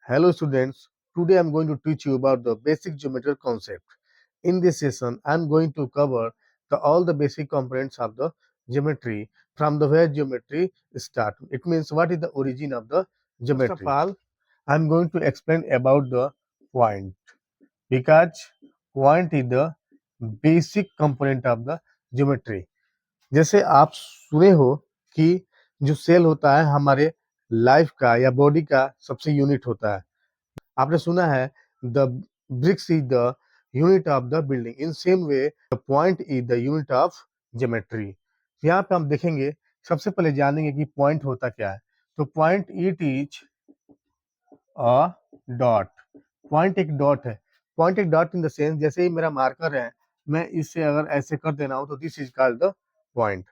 Hello students, today I am going to teach you about the basic geometry concept. In this session, I am going to cover all the basic components of the geometry from the where geometry start. It means what is the origin of the geometry. First of all, I am going to explain about the point because point is the basic component of the geometry. जैसे आप सुने हो कि जो cell होता है हमारे life का या बॉडी का सबसे यूनिट होता है। आपने सुना है the bricks is the unit of the building. In same way the point is the unit of geometry. यहाँ पे हम देखेंगे, सबसे पहले जानेंगे कि पॉइंट होता क्या है। तो point it is a dot. Point एक डॉट है। पॉइंट एक डॉट इन द सेंस, जैसे ही मेरा मार्कर है, मैं इससे अगर ऐसे कर देना हो तो this is called the point.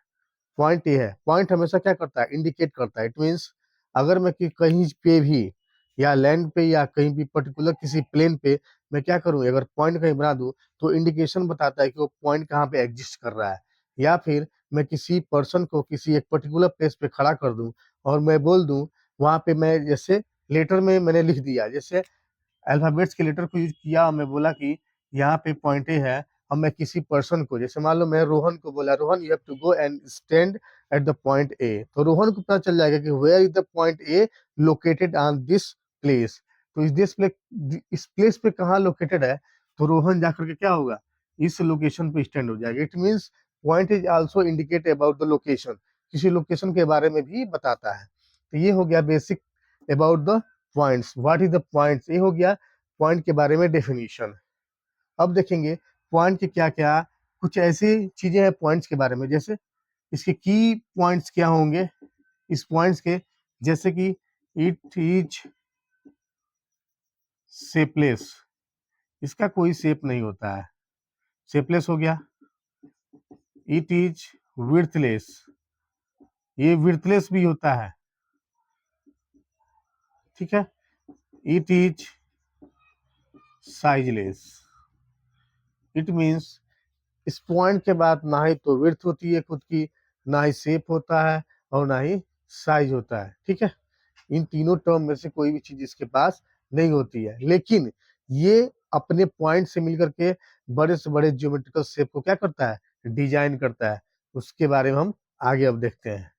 Point ये है, पॉइंट हमेशा क्या करता है, इंडिकेट करता है। इट मीन्स अगर मैं कहीं पे भी या लैंड पे या कहीं भी पर्टिकुलर किसी प्लेन पे मैं क्या करूं, अगर पॉइंट कहीं बना दूं तो इंडिकेशन बताता है कि वो पॉइंट कहाँ पे एग्जिस्ट कर रहा है। या फिर मैं किसी पर्सन को किसी एक पर्टिकुलर प्लेस पे खड़ा कर दूं और मैं बोल दूं वहां पे, मैं जैसे लेटर में मैंने लिख दिया, जैसे अल्फाबेट्स के लेटर को यूज किया और मैं बोला कि यहाँ पे पॉइंट ए है। अब मैं किसी पर्सन को, जैसे मान लो मैं रोहन को बोला, Rohan you have to go and stand at the point A, तो रोहन को पता चल जाएगा कि where is the point A located on this place. तो इस प्लेस पे कहाँ लोकेटेड है, तो रोहन जाकर के क्या होगा, इस लोकेशन पे स्टैंड हो जाएगा। It means point is also indicate about the location, किसी लोकेशन के बारे में भी बताता है। तो ये हो गया basic about the points. What is the points, ये हो गया पॉइंट के बारे में डेफिनेशन। अब देखेंगे पॉइंट के क्या क्या कुछ ऐसी चीजें हैं पॉइंट्स के बारे में, जैसे इसके की पॉइंट्स क्या होंगे इस पॉइंट्स के, जैसे कि इट इज शेपलेस, इसका कोई शेप नहीं होता है, शेपलेस हो गया। इट इज विड्थलेस, ये विड्थलेस भी होता है, ठीक है। इट इज साइजलेस, इट मीन्स इस पॉइंट के बाद ना ही तो विड्थ होती है खुद की, ना ही शेप होता है और ना ही साइज होता है, ठीक है। इन तीनों टर्म में से कोई भी चीज इसके पास नहीं होती है, लेकिन ये अपने पॉइंट से मिलकर के बड़े से बड़े ज्योमेट्रिकल शेप को क्या करता है, डिजाइन करता है। उसके बारे में हम आगे अब देखते हैं।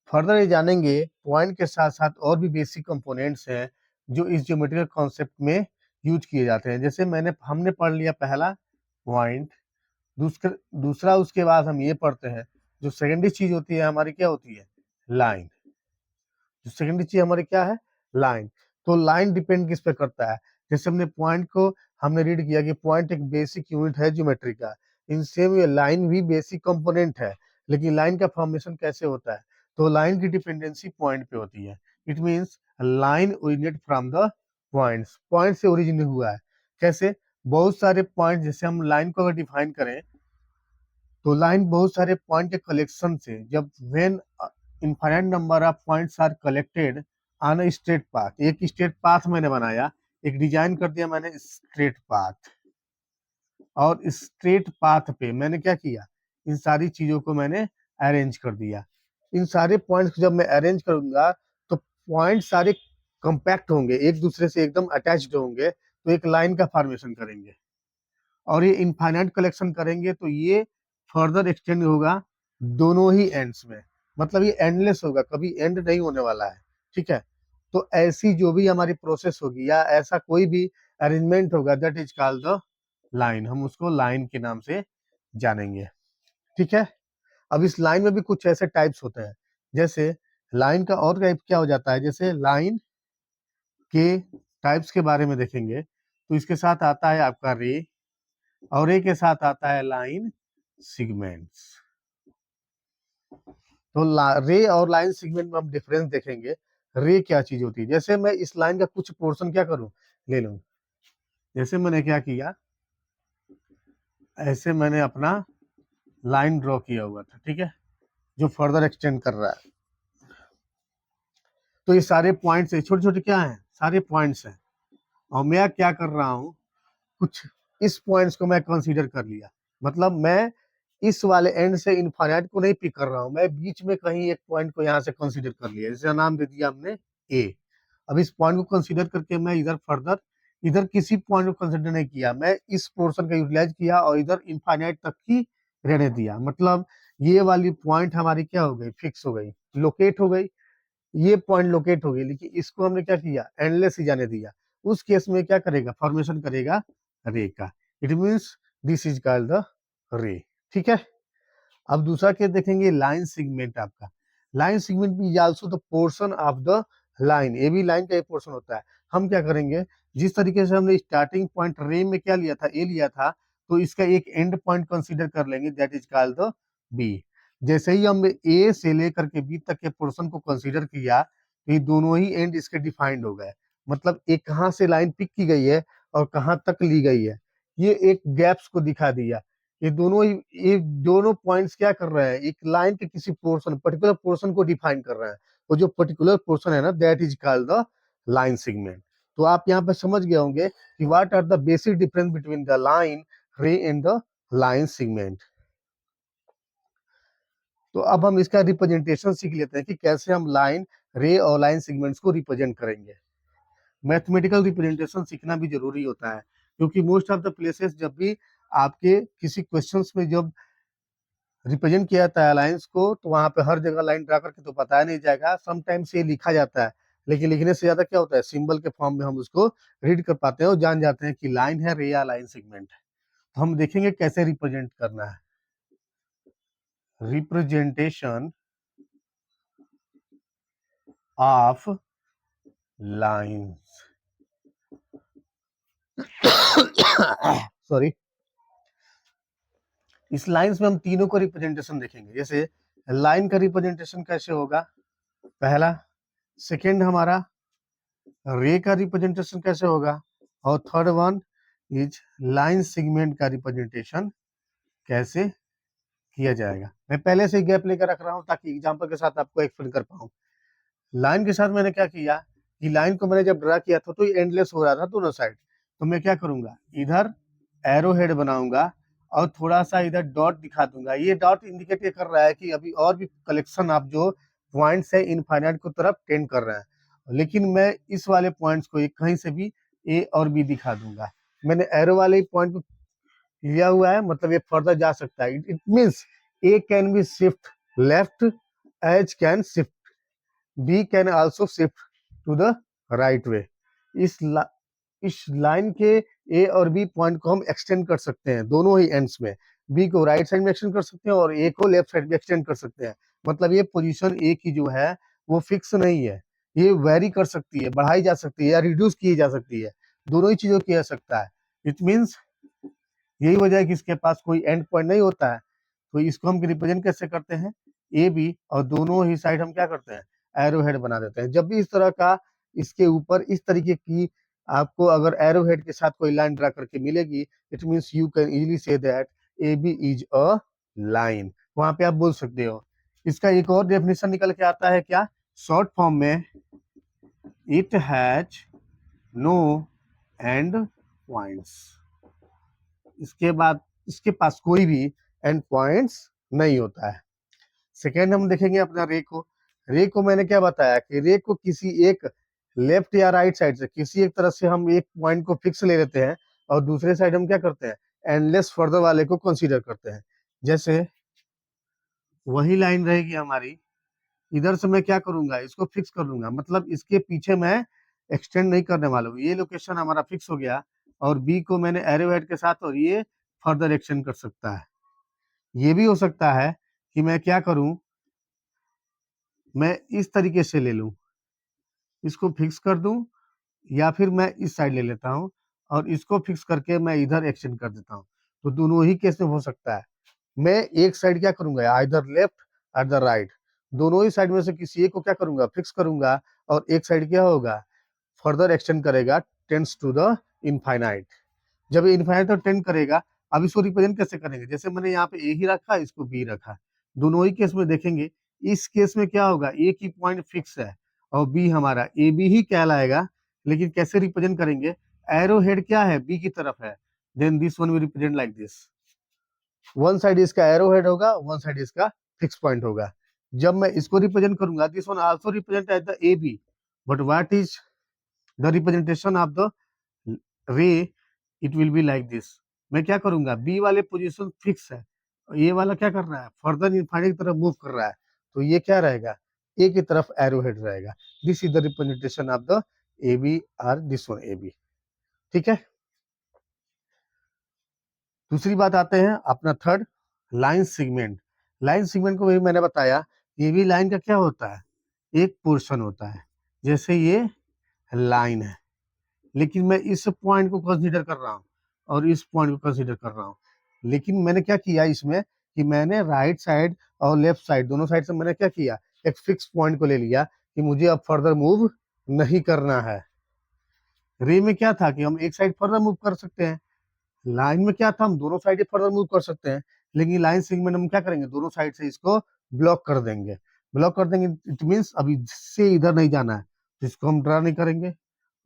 फर्दर ये जानेंगे पॉइंट के साथ साथ और भी बेसिक कंपोनेंट्स हैं जो इस ज्योमेट्रिकल कॉन्सेप्ट में यूज किए जाते हैं। जैसे हमने पढ़ लिया पहला पॉइंट, दूसरा उसके बाद हम ये पढ़ते हैं, जो सेकेंडरी चीज होती है हमारी क्या होती है, लाइन। जो सेकेंडरी चीज हमारी क्या है, लाइन। तो लाइन डिपेंड किस पे करता है, जैसे हमने पॉइंट को हमने रीड किया कि पॉइंट एक बेसिक यूनिट है ज्योमेट्री का, इन सेम वे लाइन भी बेसिक कंपोनेंट है। लेकिन लाइन का फॉर्मेशन कैसे होता है, तो लाइन की डिपेंडेंसी पॉइंट पे होती है। It means line originate from the points, point से ओरिजिनेट हुआ है। कैसे, बहुत सारे पॉइंट, जैसे हम लाइन को अगर डिफाइन करें तो लाइन बहुत सारे पॉइंट के कलेक्शन से, जब when infinite number of points are collected on a straight path, एक स्ट्रेट पाथ मैंने बनाया, एक डिजाइन कर दिया मैंने स्ट्रेट पाथ, और स्ट्रेट पाथ पे मैंने क्या किया, इन सारी चीजों को मैंने अरेंज कर दिया। इन सारे पॉइंट्स को जब मैं अरेंज करूंगा तो पॉइंट सारे कंपैक्ट होंगे, एक दूसरे से एकदम अटैच्ड होंगे, तो एक लाइन का फॉर्मेशन करेंगे। और ये इनफाइनाइट कलेक्शन करेंगे तो ये फर्दर एक्सटेंड होगा दोनों ही एंड्स में, मतलब ये एंडलेस होगा, कभी एंड नहीं होने वाला है, ठीक है। तो ऐसी जो भी हमारी प्रोसेस होगी या ऐसा कोई भी अरेंजमेंट होगा, that is called the line, हम उसको लाइन के नाम से जानेंगे, ठीक है। अब इस लाइन में भी कुछ ऐसे टाइप्स होते हैं, जैसे लाइन का और टाइप क्या हो जाता है, जैसे लाइन के टाइप्स के बारे में देखेंगे तो इसके साथ आता है आपका रे, और रे के साथ आता है लाइन सिगमेंट्स। तो रे और लाइन सेगमेंट में हम डिफरेंस देखेंगे। रे क्या चीज होती है, जैसे मैं इस लाइन का कुछ पोर्शन क्या करूं, ले लूं, जैसे मैंने क्या किया, ऐसे मैंने अपना लाइन ड्रॉ किया हुआ था, ठीक है, जो फर्दर एक्सटेंड कर रहा है। तो ये सारे पॉइंट्स है, छोटे छोटे क्या हैं, सारे पॉइंट्स हैं। और मैं क्या कर रहा हूँ, कुछ इस पॉइंट्स को मैं कंसीडर कर लिया, मतलब मैं इस वाले एंड से इनफाइनाइट को नहीं पिक कर रहा हूं, मैं बीच में कहीं एक पॉइंट को यहाँ से कंसीडर कर लिया, जैसे नाम दे दिया हमने ए। अब इस पॉइंट को कंसीडर करके मैं इधर फर्दर इधर किसी पॉइंट को कंसीडर नहीं किया, मैं इस पोर्शन का यूटिलाइज किया और इधर इनफाइनाइट तक ही रहने दिया। मतलब ये वाली पॉइंट हमारी क्या हो गई, फिक्स हो गई, लोकेट हो गई, ये पॉइंट लोकेट हो गई, लेकिन इसको हमने क्या किया, एंडलेस ही जाने दिया। उस केस में क्या करेगा, फॉर्मेशन करेगा रे का। It means this is called the ray. ठीक है। अब दूसरा केस देखेंगे, लाइन सिगमेंट आपका। Line segment is also the portion of the line, ये भी लाइन का एक पोर्शन होता है। हम क्या करेंगे, जिस तरीके से हमने स्टार्टिंग पॉइंट रे में क्या लिया था, ए लिया था, तो इसका एक एंड पॉइंट कंसीडर कर लेंगे, that is called the B. जैसे ही हम ए से लेकर के बी तक के पोर्शन को कंसीडर किया, तो ये दोनों ही एंड इसके डिफाइंड हो गए। मतलब एक कहाँ से लाइन पिक की गई है और कहाँ तक ली गई है, ये एक गैप्स को दिखा दिया। ये दोनों ही, ये दोनों पॉइंट्स क्या कर रहे हैं, एक लाइन के किसी पोर्शन, पर्टिकुलर पोर्शन को डिफाइन कर रहे हैं। वो जो पर्टिकुलर पोर्शन है ना, that is called the line segment. तो आप यहाँ पे समझ गए होंगे कि what are the basic difference between the line ray and the line segment. तो अब हम इसका रिप्रेजेंटेशन सीख लेते हैं कि कैसे हम लाइन रे और लाइन सेगमेंट्स को रिप्रेजेंट करेंगे। मैथमेटिकल रिप्रेजेंटेशन सीखना भी जरूरी होता है, क्योंकि मोस्ट ऑफ द प्लेसेस जब भी आपके किसी क्वेश्चंस में जब रिप्रेजेंट किया जाता है लाइंस को, तो वहां पे हर जगह लाइन ड्रा करके तो बताया नहीं जाएगा, समटाइम्स ये लिखा जाता है, लेकिन लिखने से ज्यादा क्या होता है, सिंबल के फॉर्म में हम उसको रीड कर पाते हैं और जान जाते हैं कि लाइन है रे या लाइन सेगमेंट है। तो हम देखेंगे कैसे रिप्रेजेंट करना है। रिप्रेजेंटेशन ऑफ लाइंस, सॉरी, इस लाइंस में हम तीनों को रिप्रेजेंटेशन देखेंगे। जैसे लाइन का रिप्रेजेंटेशन कैसे होगा, पहला। सेकंड हमारा रे का रिप्रेजेंटेशन कैसे होगा, और third one is line segment का रिप्रेजेंटेशन कैसे किया जाएगा। मैं पहले से गैप लेकर रख रहा हूं ताकि एग्जांपल के साथ आपको एक्सप्लेन कर पाऊं। लाइन के साथ मैंने क्या किया कि लाइन को मैंने जब ड्रा किया था तो ये एंडलेस हो रहा था दोनों साइड, तो मैं क्या करूंगा, इधर एरो हेड बनाऊंगा और थोड़ा सा इधर डॉट दिखा दूंगा। ये डॉट इंडिकेट ये कर रहा है कि अभी और भी कलेक्शन ऑफ जो पॉइंट्स है इनफाइनाइट की तरफ टेंड कर रहे हैं, लेकिन मैं इस वाले पॉइंट्स को कहीं से भी ए और बी दिखा दूंगा। मैंने एरो वाले पॉइंट को लिया हुआ है, मतलब ये फर्दर जा सकता है। It means A can be shift left as can shift, B can also shift to the right way. इस इस लाइन के ए और बी पॉइंट को हम एक्सटेंड कर सकते हैं दोनों ही एंड्स में। बी को राइट साइड में एक्सटेंड कर सकते हैं और ए को लेफ्ट साइड में एक्सटेंड कर सकते हैं। मतलब ये पोजीशन ए की जो है वो फिक्स नहीं है, ये वेरी कर सकती है, बढ़ाई जा सकती है या रिड्यूस की जा सकती है, दोनों ही चीजों किया जा सकता है। इट मीन्स यही वजह है कि इसके पास कोई एंड पॉइंट नहीं होता है। तो इसको हम रिप्रेजेंट कैसे करते हैं, ए बी और दोनों ही साइड हम क्या करते हैं, एरो हेड बना देते हैं। जब भी इस तरह का इसके ऊपर इस तरीके की आपको अगर एरो हेड के साथ कोई लाइन ड्रा करके मिलेगी, it means you can easily see that A B is a line, वहां पे आप बोल सकते हो। इसका एक और डेफिनेशन निकल के आता है क्या, शॉर्ट फॉर्म में, it has no end points. इसके बाद इसके पास कोई भी एंड पॉइंट्स नहीं होता है। सेकेंड हम देखेंगे अपना रे को। रे को मैंने क्या बताया कि रे को किसी एक लेफ्ट या राइट साइड से किसी एक तरफ से हम एक पॉइंट को फिक्स ले लेते हैं और दूसरे साइड हम क्या करते हैं, एंडलेस फर्दर वाले को कंसीडर करते हैं। जैसे वही लाइन रहेगी हमारी, इधर से मैं क्या करूंगा, इसको फिक्स कर दूंगा, मतलब इसके पीछे मैं एक्सटेंड नहीं करने वाला हूँ। ये लोकेशन हमारा फिक्स हो गया और बी को मैंने एरो हेड के साथ, और ये फर्दर एक्सटेंड कर सकता है। ये भी हो सकता है कि मैं क्या करूं, मैं इस तरीके से ले लूं, इसको फिक्स कर दूं, या फिर मैं इस साइड ले लेता हूं और इसको फिक्स करके मैं इधर एक्सटेंड कर देता हूं। तो दोनों ही केस में हो सकता है। मैं एक साइड क्या करूंगा, आइदर लेफ्ट आइदर राइट, दोनों ही साइड में से किसी एक को क्या करूंगा, फिक्स करूंगा, और एक साइड क्या होगा, फर्दर एक्सटेंड करेगा, टेंड्स टू द इनफाइनाइट। जब ये इनफाइनाइट तक टेंड करेगा, अब इसको रिप्रेजेंट कैसे करेंगे, जैसे मैंने यहाँ पे ए ही रखा, इसको बी रखा, दोनों ही केस में देखेंगे। इस केस में क्या होगा, ए की पॉइंट फिक्स है और बी हमारा ए बी ही कहलाएगा, लेकिन कैसे रिप्रेजेंट करेंगे, एरो हेड क्या है, बी की तरफ है, then this one will represent like this. One side इसका एरो हेड होगा, वन साइड इसका फिक्स पॉइंट होगा। जब मैं इसको रिप्रेजेंट करूंगा, this one also represent as the A B, but what is the representation of the ray, it will be like this. मैं क्या करूंगा, बी वाले पोजीशन फिक्स है, ये वाला क्या कर रहा है, फर्दर इनफाइनाइट की तरफ मूव कर रहा है, तो ये क्या रहेगा, ए की तरफ एरो हेड रहेगा। This is the representation of the A B or this one A B. ठीक है। दूसरी बात आते हैं अपना third, line segment. Line segment को भी मैंने बताया, ये भी लाइन का क्या होता है, एक पोर्शन होता है। जैसे ये लाइन है, लेकिन मैं इस पॉइंट को कंसीडर कर रहा हूँ और इस पॉइंट को कंसीडर कर रहा हूँ, लेकिन मैंने क्या किया इसमें कि मैंने राइट साइड और लेफ्ट साइड दोनों साइड से मैंने क्या किया, एक फिक्स पॉइंट को ले लिया कि मुझे अब फर्दर मूव नहीं करना है। रे में क्या था कि हम एक साइड फर्दर मूव कर सकते हैं, लाइन में क्या था, हम दोनों साइड फर्दर मूव कर सकते हैं, लेकिन लाइन सेगमेंट हम क्या करेंगे, दोनों साइड से इसको ब्लॉक कर देंगे। ब्लॉक कर देंगे इट मीन्स अभी इससे इधर नहीं जाना है, तो इसको हम ड्रा नहीं करेंगे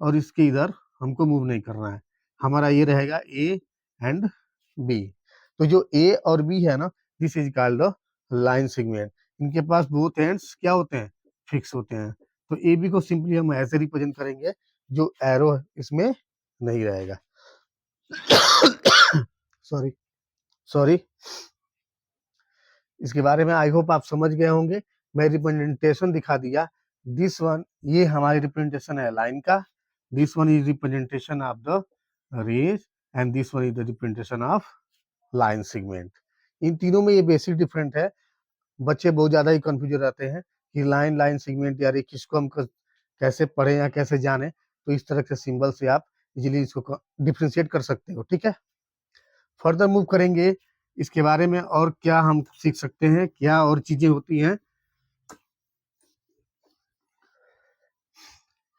और इसके इधर हमको मूव नहीं करना है। हमारा ये रहेगा ए एंड बी। तो जो ए और बी है ना, this is called the line segment. इनके पास बोथ एंड्स क्या होते हैं, फिक्स होते हैं। तो ए बी को सिंपली हम ऐसे रिप्रेजेंट करेंगे, जो एरो इसमें नहीं रहेगा। सॉरी सॉरी, इसके बारे में आई होप आप समझ गए होंगे। मैं रिप्रेजेंटेशन दिखा दिया। दिस वन, ये हमारी रिप्रेजेंटेशन है लाइन का, this one is representation of the rays and this one is the representation of line segment. इन तीनों में ये बेसिक डिफरेंट है। बच्चे बहुत ज्यादा ही कंफ्यूज रहते हैं कि लाइन लाइन सेगमेंट यार किसको हम कैसे पढ़े या कैसे जाने। तो इस तरह के सिंबल से आप इजीली इसको डिफ्रेंशिएट कर सकते हो। ठीक है, फर्दर मूव करेंगे, इसके बारे में और क्या हम सीख सकते हैं, क्या और चीजें होती हैं।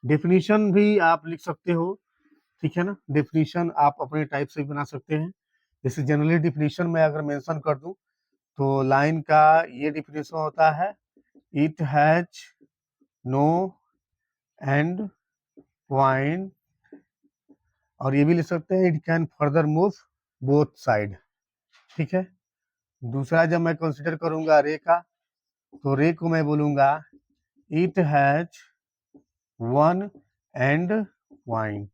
डेफिनेशन भी आप लिख सकते हो, ठीक है ना, डेफिनेशन आप अपने टाइप से बना सकते हैं। जैसे जनरली डेफिनेशन में अगर मेंशन कर दूं, तो लाइन का ये डेफिनेशन होता है, it has no end point, और ये भी लिख सकते हैं, it can further move both side. ठीक है। दूसरा जब मैं कंसिडर करूंगा रे का, तो रे को मैं बोलूंगा it has one and point.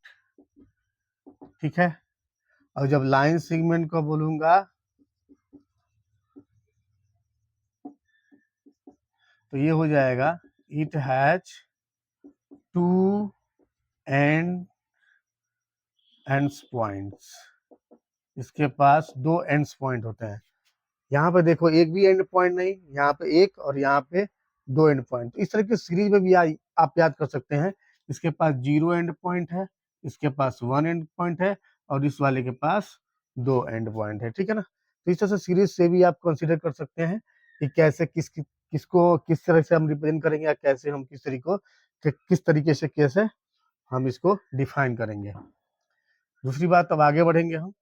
ठीक है। और जब लाइन सेगमेंट को बोलूंगा, तो ये हो जाएगा it has two ends points. इसके पास दो एंड्स पॉइंट होते हैं। यहाँ पे देखो एक भी एंड पॉइंट नहीं, यहाँ पे एक और यहाँ पे दो एंड पॉइंट। इस तरह की सीरीज में भी आप याद कर सकते हैं। इसके पास 0 एंड पॉइंट है, इसके पास 1 एंड पॉइंट है, और इस वाले के पास 2 एंड पॉइंट है। ठीक है ना। तो इस तरह से सीरीज से भी आप कंसिडर कर सकते हैं कि कैसे किसको किस तरह से हम रिप्रेजेंट करेंगे, या कैसे हम किस तरीके से कैसे हम इसको डिफाइन करेंगे। दूसरी बात, अब आगे बढ़ेंगे हम।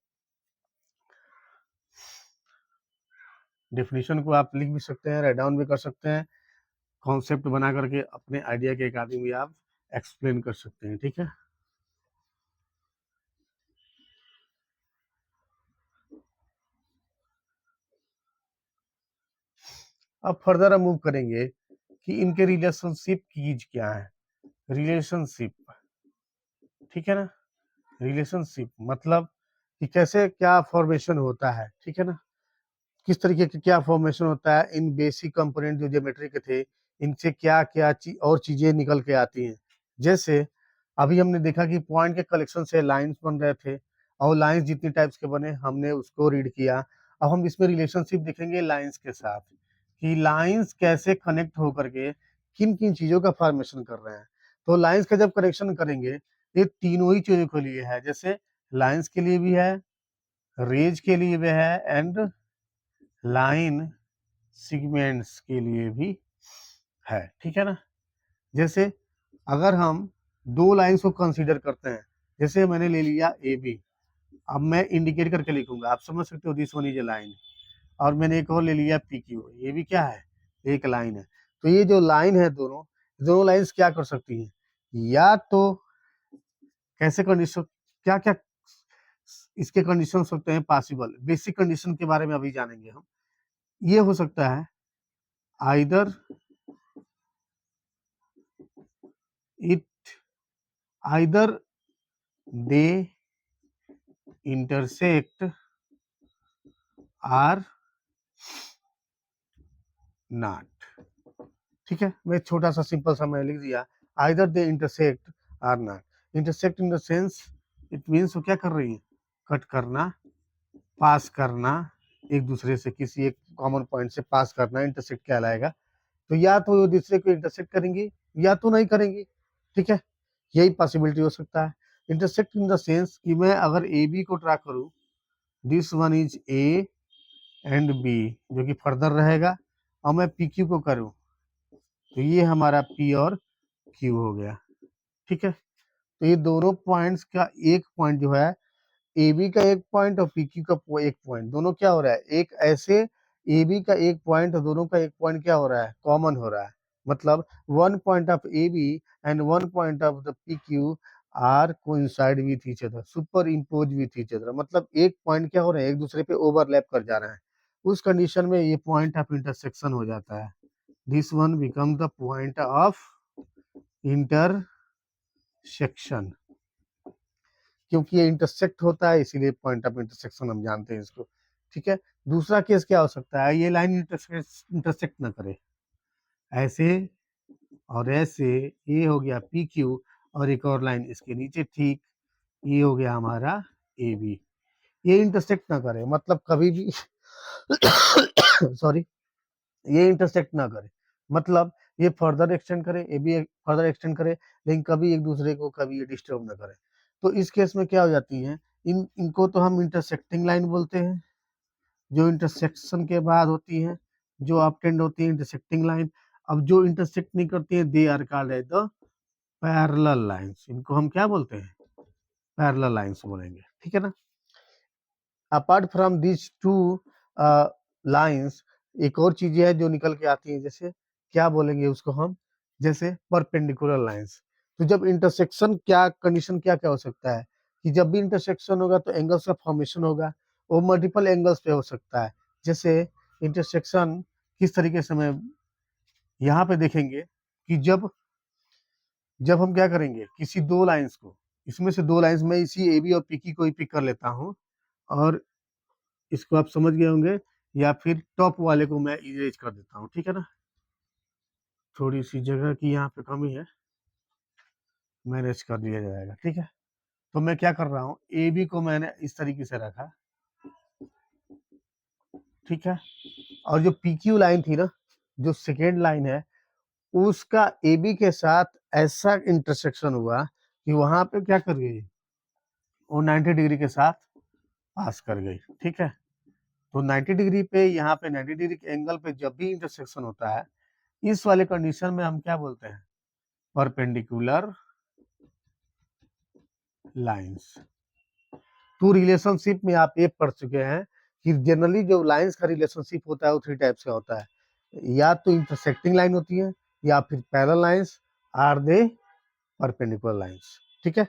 डेफिनेशन को आप लिख भी सकते हैं, राइट डाउन भी कर सकते हैं, कॉन्सेप्ट बना करके अपने आइडिया के अकॉर्डिंग भी आप एक्सप्लेन कर सकते हैं। ठीक है। अब फर्दर हम मूव करेंगे कि इनके रिलेशनशिप कीज क्या है। रिलेशनशिप, ठीक है ना, रिलेशनशिप मतलब कि कैसे क्या फॉर्मेशन होता है। ठीक है ना, किस तरीके का क्या फॉर्मेशन होता है, इन बेसिक कंपोनेंट जो ज्योमेट्री के थे, इनसे क्या क्या और चीजें निकल के आती हैं। जैसे अभी हमने देखा कि पॉइंट के कलेक्शन से लाइंस बन रहे थे, और लाइंस जितनी टाइप्स के बने हमने उसको रीड किया। अब हम इसमें रिलेशनशिप देखेंगे लाइंस के साथ, कि लाइंस कैसे कनेक्ट होकर के किन किन चीजों का फॉर्मेशन कर रहे हैं। तो लाइंस का जब कनेक्शन करेंगे, ये तीनों ही चीजों के लिए है। जैसे लाइंस के लिए भी है, रेज के लिए भी है, एंड लाइन सेगमेंट्स के लिए भी है। ठीक है ना। जैसे अगर हम दो लाइंस को कंसीडर करते हैं, जैसे मैंने ले लिया ए बी, अब मैं इंडिकेट करके लिखूंगा, आप समझ सकते हो this one is A line. और मैंने एक और ले लिया पी क्यू, ये भी क्या है, एक लाइन है। तो ये जो लाइन है, दोनों दोनों लाइंस क्या कर सकती हैं, या तो कैसे कंडीशन, क्या क्या इसके कंडीशन होते हैं पॉसिबल। बेसिक कंडीशन के बारे में अभी जानेंगे हम। ये हो सकता है either it either they intersect or not. ठीक है, मैं छोटा सा सिंपल सा मैं लिख दिया, either they intersect or not. Intersect in the sense it means वो क्या कर रही है, कट करना, पास करना, एक दूसरे से किसी एक कॉमन पॉइंट से पास करना इंटरसेक्ट कहलाएगा। तो या तो वो दूसरे को इंटरसेक्ट करेंगी या तो नहीं करेंगी। ठीक है, यही पॉसिबिलिटी हो सकता है। इंटरसेक्ट इन द सेंस कि मैं अगर ए बी को ट्रैक करूं, this one is A and B जो कि फर्दर रहेगा, और मैं पी क्यू को करूं तो ये हमारा पी और क्यू हो गया। ठीक है, तो ये दोनों पॉइंट्स का एक पॉइंट जो है ए बी का एक पॉइंट और पी क्यू का एक पॉइंट, दोनों क्या हो रहा है, एक ऐसे ए बी का एक पॉइंट और दोनों का एक पॉइंट क्या हो रहा है, कॉमन हो रहा है। मतलब one point of A B and one point of the P Q are coincide with each other, superimpose with each other. मतलब एक पॉइंट क्या हो रहे हैं, एक दूसरे पे ओवरलैप कर जा रहे हैं। उस कंडीशन में ये पॉइंट ऑफ इंटरसेक्शन हो जाता है। This one become the point of intersection. क्योंकि ये इंटरसेक्ट होता है इसीलिए पॉइंट ऑफ इंटरसेक्शन हम जानते हैं इसको। ठीक है, दूसरा केस क्या हो सकता है, ये लाइन इंटरसेक्ट ना करे, ऐसे और ऐसे, ये हो गया पी क्यू और एक और लाइन इसके नीचे, ठीक ये हो गया हमारा ए बी, ये इंटरसेक्ट ना करे, मतलब कभी भी सॉरी, ये इंटरसेक्ट ना करे, मतलब ये फर्दर एक्सटेंड करे, ए बी फर्दर एक्सटेंड करे, लेकिन कभी एक दूसरे को कभी ये डिस्टर्ब ना करे। तो इस केस में क्या हो जाती है, इनको तो हम इंटरसेक्टिंग लाइन बोलते हैं, जो इंटरसेक्शन के बाद होती है, जो ऑब्टेंड होती है इंटरसेक्टिंग लाइन। अब जो इंटरसेक्ट नहीं करती है, they are called as the parallel lines, इनको हम क्या बोलते हैं, पैरेलल लाइंस बोलेंगे। ठीक है ना। Apart from this two lines एक और चीजें हैं जो निकल के आती हैं, जैसे क्या बोलेंगे उसको हम, जैसे परपेंडिकुलर लाइंस। तो जब इंटरसेक्शन, क्या कंडीशन क्या क्या हो सकता है कि जब भी इंटरसेक्शन होगा तो एंगल्स का फॉर्मेशन होगा, वो मल्टीपल एंगल्स पे हो सकता है। जैसे इंटरसेक्शन किस तरीके से मैं यहाँ पे देखेंगे कि जब जब हम क्या करेंगे, किसी दो लाइंस को, इसमें से दो लाइंस में इसी ए बी और पी की कोई पिक कर लेता हूँ, और इसको आप समझ गए होंगे, या फिर टॉप वाले को मैं इरेज कर देता हूँ। ठीक है ना, थोड़ी सी जगह की यहाँ पे कमी है, मैनेज कर दिया जाएगा। ठीक है, तो मैं क्या कर रहा हूँ, ए बी को मैंने इस तरीके से रखा। ठीक है, और जो पी क्यू लाइन थी ना, जो सेकेंड लाइन है, उसका ए बी के साथ ऐसा इंटरसेक्शन हुआ कि वहां पे क्या कर गई, वो 90 डिग्री के साथ पास कर गई। ठीक है, तो 90 डिग्री पे, यहाँ पे 90 डिग्री के एंगल पे जब भी इंटरसेक्शन होता है, इस वाले कंडीशन में हम क्या बोलते हैं, परपेंडिकुलर लाइंस। तो रिलेशनशिप में आप ये पढ़ चुके हैं कि जनरली जो लाइंस का रिलेशनशिप होता है वो थ्री टाइप्स का होता है, या तो इंटरसेक्टिंग लाइन होती है, या फिर parallel lines, are they perpendicular lines. ठीक है,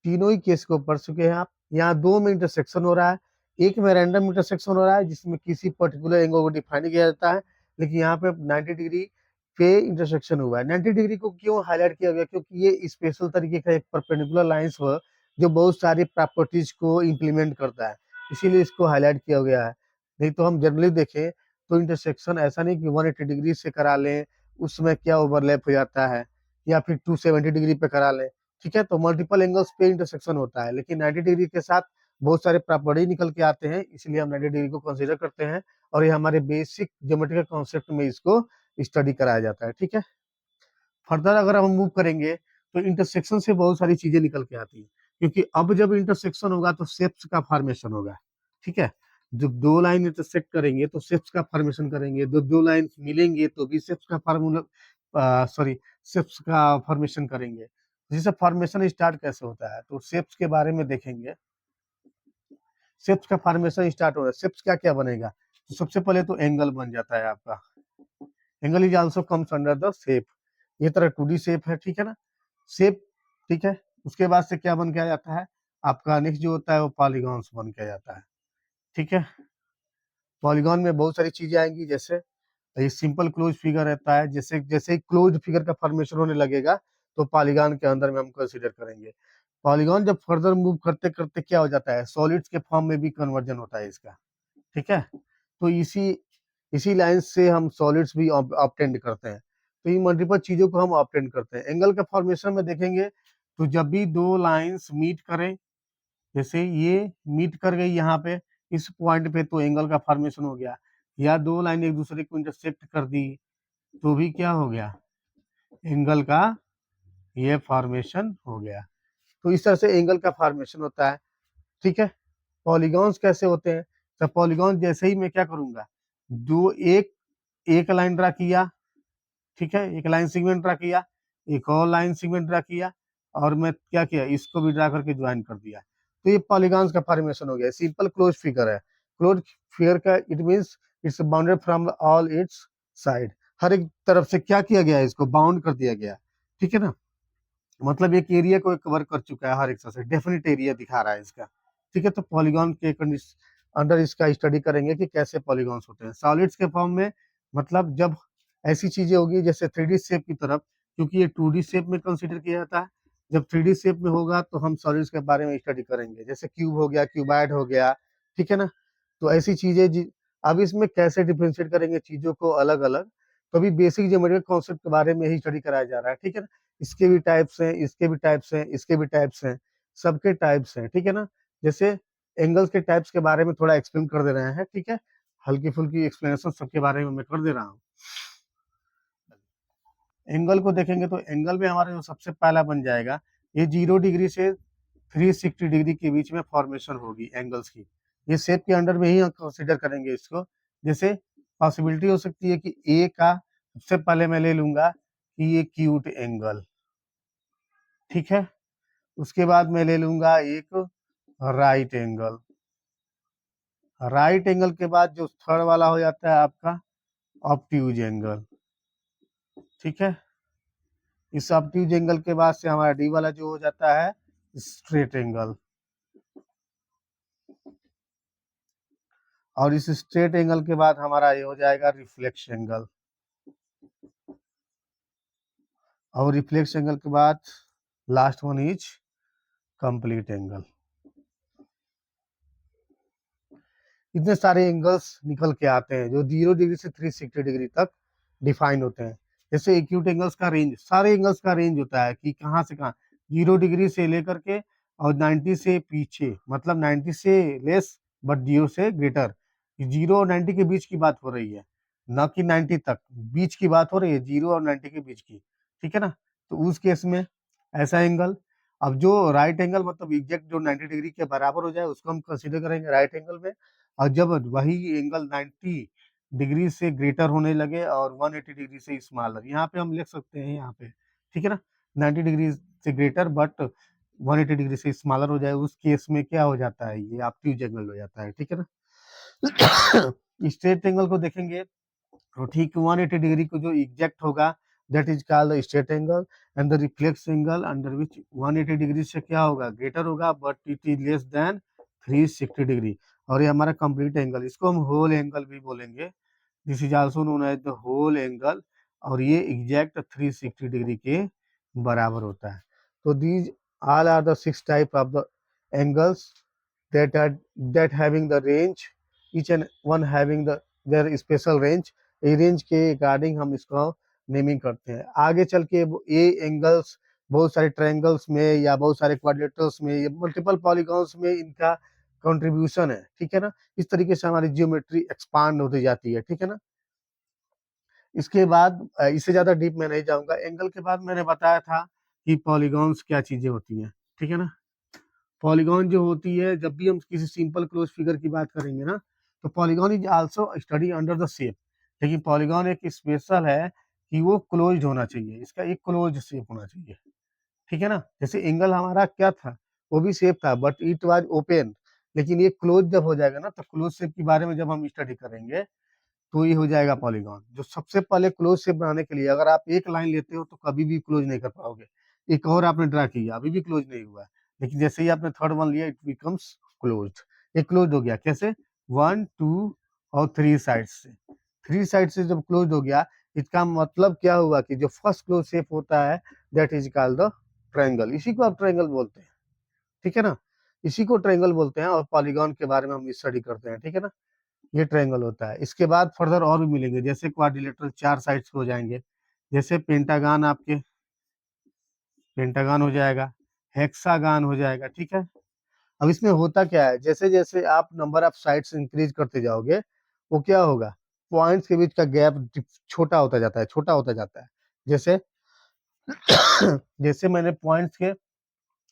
तीनों ही केस को पढ़ चुके हैं आप। यहाँ दो में इंटरसेक्शन हो रहा है, एक में रैंडम इंटरसेक्शन हो रहा है जिसमें किसी पर्टिकुलर एंगल को डिफाइन किया जाता है, लेकिन यहाँ पे 90 डिग्री पे इंटरसेक्शन हुआ है। 90 डिग्री को क्यों हाईलाइट किया गया, क्योंकि ये स्पेशल तरीके का एक परपेंडिकुलर लाइंस हो जो बहुत सारी प्रॉपर्टीज को इम्प्लीमेंट करता है, इसीलिए इसको हाईलाइट किया गया है। नहीं तो हम जनरली देखें तो इंटरसेक्शन ऐसा नहीं कि 180 डिग्री से करा लें, उसमें क्या ओवरलैप हो जाता है, या फिर 270 डिग्री पे करा लें। ठीक है, तो मल्टीपल एंगल्स पे इंटरसेक्शन होता है, लेकिन 90 डिग्री के साथ बहुत सारे प्रॉपर्टी निकल के आते हैं, इसलिए हम 90 डिग्री को कंसीडर करते हैं, और ये हमारे बेसिक ज्योमेट्रिकल कॉन्सेप्ट में इसको स्टडी कराया जाता है। ठीक है, फर्दर अगर हम मूव करेंगे तो इंटरसेक्शन से बहुत सारी चीजें निकल के आती हैं, क्योंकि अब जब इंटरसेक्शन होगा तो शेप्स का फॉर्मेशन होगा। ठीक है, जब दो लाइन इंटरसेक्ट करेंगे तो शेप्स का फॉर्मेशन करेंगे, जब दो लाइन मिलेंगे तो भी शेप्स का फार्मूला शेप्स का फॉर्मेशन करेंगे। जैसे फॉर्मेशन स्टार्ट कैसे होता है, तो शेप्स के बारे में देखेंगे। शेप्स का फॉर्मेशन स्टार्ट हो रहा है, शेप्स क्या क्या बनेगा, तो सबसे पहले तो एंगल बन जाता है आपका, angle is also comes under the shape. ये तरह 2D शेप है। ठीक है ना, शेप। ठीक है, उसके बाद से क्या बन के आ जाता है, आपका नेक्स्ट जो होता है वो पॉलीगॉन्स बन के जाता है। ठीक है, पॉलीगॉन में बहुत सारी चीजें आएंगी, जैसे ये सिंपल क्लोज फिगर रहता है, जैसे जैसे ही क्लोज फिगर का फॉर्मेशन होने लगेगा तो पॉलीगॉन के अंदर में हम कंसीडर करेंगे। पॉलीगॉन जब फर्दर मूव करते करते क्या हो जाता है, सॉलिड्स के फॉर्म में भी कन्वर्जन होता है इसका। ठीक है, तो इसी इसी लाइन से हम सॉलिड्स भी ऑब्टेंड करते हैं। तो इन मल्टीपल चीजों को हम ऑब्टेंड करते हैं। एंगल के फॉर्मेशन में देखेंगे तो जब भी दो लाइंस मीट करें, जैसे ये मीट कर गई यहाँ पे इस पॉइंट पे, तो एंगल का फॉर्मेशन हो गया। या दो लाइन एक दूसरे को इंटरसेक्ट कर दी तो भी क्या हो गया, एंगल का ये फॉर्मेशन हो गया। तो इस तरह से एंगल का फॉर्मेशन होता है। ठीक है, पॉलीगॉन्स कैसे होते हैं, तो पॉलीगॉन जैसे ही मैं क्या करूंगा, दो एक एक लाइन ड्रा किया, ठीक है, एक लाइन सेगमेंट ड्रा किया, एक और लाइन सेगमेंट ड्रा किया, और मैं क्या किया, इसको भी ड्रा करके ज्वाइन कर दिया, तो ये पॉलीगॉन्स का फॉर्मेशन हो गया। सिंपल क्लोज फिगर है। क्लोज फिगर का it means it's bounded from all its side, हर एक तरफ से क्या किया गया है, इसको बाउंड कर दिया गया। ठीक है ना, मतलब एक एरिया को कवर कर चुका है, हर एक से डेफिनेट एरिया दिखा रहा है इसका। ठीक है, तो पॉलीगॉन के अंडर इसका स्टडी करेंगे कि कैसे पॉलीगॉन्स होते हैं सॉलिड्स के फॉर्म में। मतलब जब ऐसी चीजें होगी जैसे 3D शेप की तरफ, क्योंकि ये 2D शेप में कंसीडर किया जाता है, जब 3D शेप में होगा तो हम सॉलिड्स के बारे में स्टडी करेंगे, जैसे क्यूब हो गया, क्यूबाइड हो गया। ठीक है ना, तो ऐसी चीजें अब इसमें कैसे डिफ्रेंशिएट करेंगे चीजों को अलग अलग, तो अभी बेसिक ज्योमेट्रिक कॉन्सेप्ट के बारे में ही स्टडी कराया जा रहा है। ठीक है ना, इसके भी टाइप्स हैं, इसके भी टाइप्स हैं, इसके भी टाइप्स हैं, सबके टाइप्स हैं। ठीक है ना, जैसे एंगल्स के टाइप्स के बारे में थोड़ा एक्सप्लेन कर दे रहे हैं। ठीक है, हल्की फुल्की एक्सप्लेनेशन सबके बारे में मैं कर दे रहा हूँ। एंगल को देखेंगे तो एंगल में हमारा जो सबसे पहला बन जाएगा, ये 0 डिग्री से 360 डिग्री के बीच में फॉर्मेशन होगी एंगल्स की। ये शेप के अंडर में ही हम कंसिडर करेंगे इसको। जैसे पॉसिबिलिटी हो सकती है कि ए का सबसे पहले मैं ले लूंगा कि ये क्यूट एंगल, ठीक है, उसके बाद मैं ले लूंगा एक राइट एंगल, राइट एंगल के बाद जो थर्ड वाला हो जाता है आपका ऑब्ट्यूज एंगल। ठीक है, इस ऑब्ट्यूज एंगल के बाद से हमारा डी वाला जो हो जाता है स्ट्रेट एंगल, और इस स्ट्रेट एंगल के बाद हमारा ये हो जाएगा रिफ्लेक्स एंगल, और रिफ्लेक्स एंगल के बाद last one is complete angle. इतने सारे एंगल्स निकल के आते हैं जो 0 डिग्री से 360 डिग्री तक डिफाइन होते हैं। जैसे एक्यूट एंगल्स का रेंज, सारे एंगल्स का रेंज होता है कि कहाँ से कहाँ, 0 डिग्री से लेकर के और 90 से पीछे, मतलब 90 से लेस बट 0 से ग्रेटर। 0 और 90 के बीच की बात हो रही है, न कि 90 तक, बीच की बात हो रही है, 0 और 90 के बीच की। ठीक है ना, तो उस केस में ऐसा एंगल, अब जो राइट एंगल मतलब एग्जैक्ट जो 90 डिग्री के बराबर हो जाए उसको हम कंसीडर करेंगे राइट एंगल में। और जब वही एंगल 90 डिग्री से ग्रेटर होने लगे और 180 डिग्री से स्मॉलर, यहाँ पे हम लिख सकते हैं यहाँ पे, ठीक है ना, 90 डिग्री से ग्रेटर बट 180 डिग्री से स्मॉलर हो जाए, उस केस में क्या हो जाता है, ये ऑब्ट्यूज एंगल हो जाता है। ठीक है ना, स्ट्रेट एंगल को देखेंगे तो ठीक 180 डिग्री को जो एग्जैक्ट होगा that is called straight angle, and the reflex angle under which 180 degree से क्या होगा, ग्रेटर होगा but it is less than 360 degree. और ये हमारा कंप्लीट एंगल, इसको हम होल एंगल भी बोलेंगे, this is also known as the whole angle, और ये एग्जैक्ट 360 डिग्री के बराबर होता है। तो these all are the 6 type of the angles that are that having the range, each and one having the their special range। ये range के according हम इसको नेमिंग करते हैं। आगे चल के ये एंगल्स बहुत सारे ट्रायंगल्स में या बहुत सारे क्वाड्रिलेटरल्स में या मल्टीपल पॉलीगॉन्स में इनका कंट्रीब्यूशन है। ठीक है ना, इस तरीके से हमारी जियोमेट्री एक्सपांड होती जाती है। ठीक है ना, इसके बाद इससे ज्यादा डीप मैं नहीं जाऊंगा। एंगल के बाद मैंने बताया था कि पॉलीगॉन्स क्या चीजें होती हैं। ठीक है ना, पॉलीगॉन जो होती है, जब भी हम किसी सिंपल क्लोज फिगर की बात करेंगे ना, तो polygon is also study under the shape, लेकिन पॉलीगॉन एक स्पेशल है कि वो क्लोज्ड होना चाहिए, इसका एक क्लोज शेप होना चाहिए। ठीक है ना, जैसे एंगल हमारा क्या था, वो भी शेप था बट इट वाज ओपन, लेकिन ये क्लोज जब हो जाएगा ना, तो क्लोज शेप के बारे में जब हम स्टडी करेंगे तो ये हो जाएगा पॉलीगॉन। जो सबसे पहले क्लोज शेप बनाने के लिए अगर आप एक लाइन लेते हो तो कभी भी क्लोज नहीं कर पाओगे, एक और आपने ड्रा किया अभी भी क्लोज नहीं हुआ, लेकिन जैसे ही आपने थर्ड वन लिया इट बिकम्स क्लोज्ड। ये क्लोज हो गया कैसे, 1 2 और 3 साइड से। 3 साइड से जब क्लोज हो गया, इसका मतलब क्या हुआ कि जो फर्स्ट क्लोज शेप होता है that is called the triangle. इसी को आप ट्रायंगल बोलते हैं, ठीक है ना, इसी को ट्रायंगल बोलते हैं। और पॉलीगॉन के बारे में हम स्टडी करते हैं, ठीक है ना। ये ट्रायंगल होता है। इसके बाद फर्दर और भी मिलेंगे, जैसे क्वाड्रिलेटरल 4 साइड्स हो जाएंगे, जैसे पेंटागान, आपके पेंटागान हो जाएगा, हेक्सागान हो जाएगा, ठीक है। अब इसमें होता क्या है, जैसे जैसे आप नंबर ऑफ साइड्स इंक्रीज करते जाओगे वो क्या होगा, पॉइंट्स के बीच का गैप छोटा होता जाता है, छोटा होता जाता है। जैसे जैसे मैंने पॉइंट्स के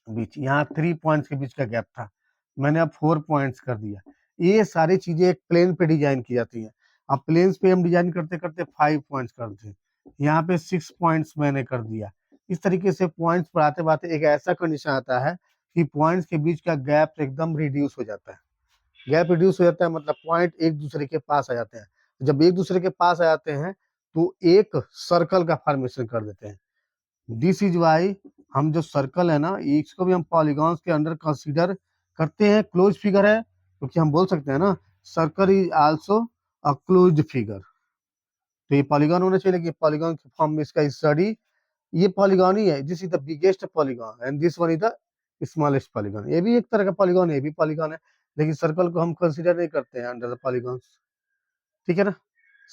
बीच, यहाँ 3 पॉइंट्स के बीच का गैप था, मैंने अब 4 पॉइंट्स कर दिया। ये सारी चीजें एक प्लेन पे डिजाइन की जाती है। अब प्लेन्स पे हम डिजाइन करते करते 5 पॉइंट्स करते हैं, यहाँ पे 6 पॉइंट्स मैंने कर दिया। इस तरीके से पॉइंट्स बढ़ाते बढ़ाते एक ऐसा कंडीशन आता है कि पॉइंट्स के बीच का गैप एकदम रिड्यूस हो जाता है। गैप रिड्यूस हो जाता है मतलब पॉइंट एक दूसरे के पास आ जाते हैं। जब एक दूसरे के पास आ जाते हैं तो एक सर्कल का फॉर्मेशन कर देते हैं। दिस इज वाई हम जो सर्कल है ना, इसको भी हम पॉलीगॉन्स के अंडर कंसीडर करते हैं। क्लोज फिगर है क्योंकि हम बोल सकते हैं ना, circle is also a closed figure. तो ये पॉलीगॉन होना चाहिए, लेकिन पॉलीगॉन के फॉर्म में इसका स्टडी, ये पॉलीगॉन ही है। This is the biggest polygon and this one is the smallest polygon. ये भी एक तरह का पॉलीगॉन है, ये भी पॉलीगॉन है, लेकिन सर्कल को हम कंसीडर नहीं करते हैं अंडर द पॉलीगॉन्स, ठीक है ना।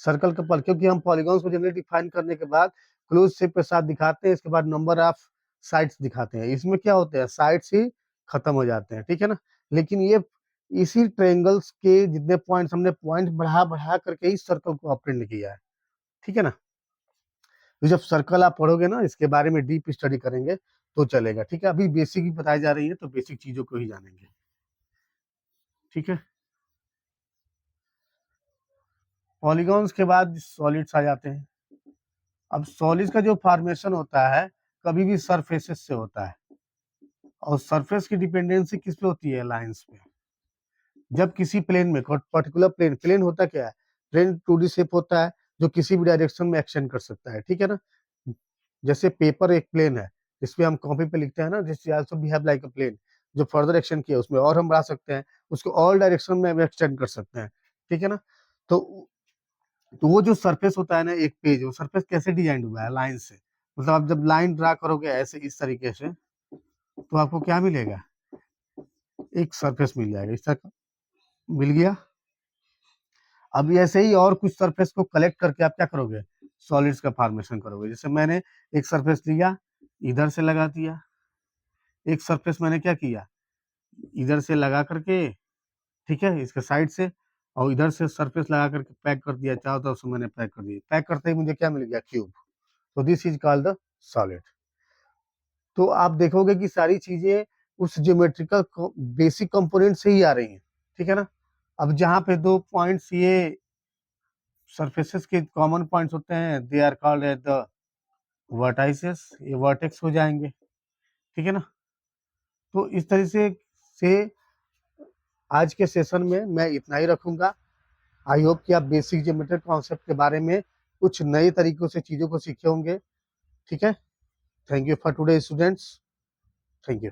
सर्कल का पल, क्योंकि हम पॉलीगॉन्स को जनरली डिफाइन करने के बाद क्लोज शेप के साथ दिखाते हैं, इसके बाद नंबर ऑफ साइड्स दिखाते हैं। इसमें क्या होते हैं, साइड्स ही खत्म हो जाते हैं, ठीक है ना। लेकिन ये इसी ट्रायंगल्स के जितने पॉइंट्स, हमने पॉइंट बढ़ा बढ़ा करके इस सर्कल को ऑब्टेन किया है, ठीक है ना। तो जब सर्कल आप पढ़ोगे ना, इसके बारे में डीप स्टडी करेंगे तो चलेगा, ठीक है। अभी बेसिक ही बताई जा रही है तो बेसिक चीजों को ही जानेंगे, ठीक है। पॉलीगॉन्स के बाद सॉलिड्स आ जाते हैं। अब सॉलिड्स का जो फॉर्मेशन होता है कभी भी सरफेसेस से होता है, और सरफेस की डिपेंडेंसी किस पे होती है, लाइंस पे। जब किसी प्लेन में, पर्टिकुलर प्लेन, प्लेन होता क्या है, प्लेन 2D शेप होता है जो किसी भी डायरेक्शन में एक्सटेंड कर सकता है, ठीक है ना। जैसे पेपर एक प्लेन है, जिसपे हम कॉपी पे लिखते हैं ना, this also we have like a plane. जो फर्दर एक्सटेंड किया उसमें और हम बढ़ा सकते हैं, उसको ऑल डायरेक्शन में एक्सटेंड कर सकते हैं, ठीक है ना। तो वो जो सरफेस होता है ना, एक पेज, वो सरफेस कैसे डिजाइन हुआ है, लाइन से। मतलब आप जब लाइन ड्रा करोगे ऐसे इस तरीके से, तो आपको क्या मिलेगा, एक सरफेस मिल जाएगा, इस तरह मिल गया। अब ऐसे ही और कुछ सरफेस को कलेक्ट करके आप क्या करोगे, सॉलिड्स का फॉर्मेशन करोगे। जैसे मैंने एक सरफेस लिया, इधर से लगा दिया, एक सरफेस मैंने क्या किया, इधर से लगा करके, ठीक है, इसके साइड से, और इधर से सरफेस लगा करके पैक कर दिया, चारों तरफ से मैंने पैक कर दिया। पैक करते ही मुझे क्या मिल गया, क्यूब। तो this is called the solid. तो आप देखोगे कि सारी चीजें उस ज्योमेट्रिकल बेसिक कंपोनेंट से ही आ रही हैं, ठीक है ना। अब जहाँ पे दो पॉइंट्स ये सरफेसेस के कॉमन पॉइंट्स होते हैं, they are called at the vertices, ये वर्टेक्स हो जाएंगे, ठीक है ना। तो इस तरह से आज के सेशन में मैं इतना ही रखूंगा। आई होप कि आप बेसिक ज्योमेट्रिक कॉन्सेप्ट के बारे में कुछ नए तरीकों से चीजों को सीखे होंगे, ठीक है। Thank you for today students, thank you.